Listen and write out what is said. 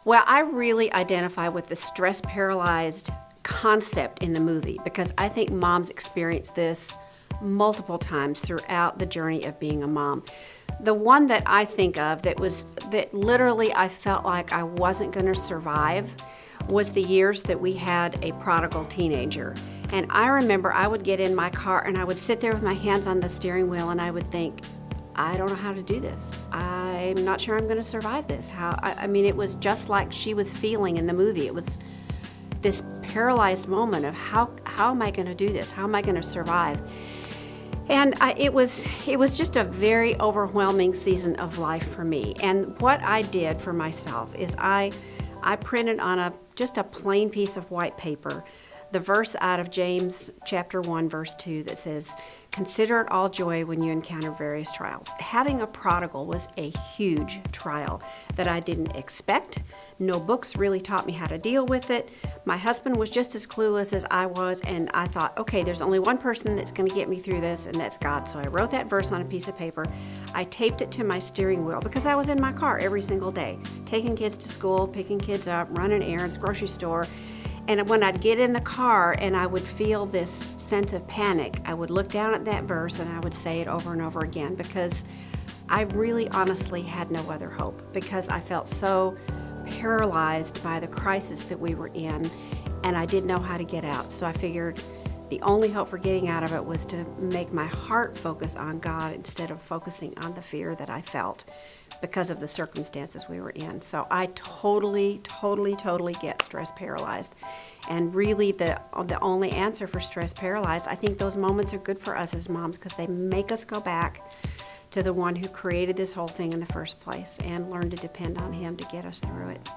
Well, I really identify with the stress paralyzed concept in the movie because I think moms experience this multiple times throughout the journey of being a mom. The one that I think of that literally I felt like I wasn't going to survive was the years that we had a prodigal teenager. And I remember I would get in my car and I would sit there with my hands on the steering wheel and I would think, I don't know how to do this. I'm not sure I'm going to survive this. I mean, it was just like she was feeling in the movie. It was this paralyzed moment of how am I going to do this? How am I going to survive? And it was just a very overwhelming season of life for me. And what I did for myself is I printed on just a plain piece of white paper the verse out of James chapter 1, verse 2 that says, "Consider it all joy when you encounter various trials." Having a prodigal was a huge trial that I didn't expect. No books really taught me how to deal with it. My husband was just as clueless as I was, and I thought, okay, there's only one person that's going to get me through this, and that's God. So I wrote that verse on a piece of paper. I taped it to my steering wheel because I was in my car every single day, taking kids to school, picking kids up, running errands, grocery store. And when I'd get in the car and I would feel this sense of panic, I would look down at that verse and I would say it over and over again because I really honestly had no other hope because I felt so paralyzed by the crisis that we were in and I didn't know how to get out. So I figured the only hope for getting out of it was to make my heart focus on God instead of focusing on the fear that I felt because of the circumstances we were in. So I totally get stress paralyzed. And really the only answer for stress paralyzed, I think those moments are good for us as moms because they make us go back to the one who created this whole thing in the first place and learn to depend on him to get us through it.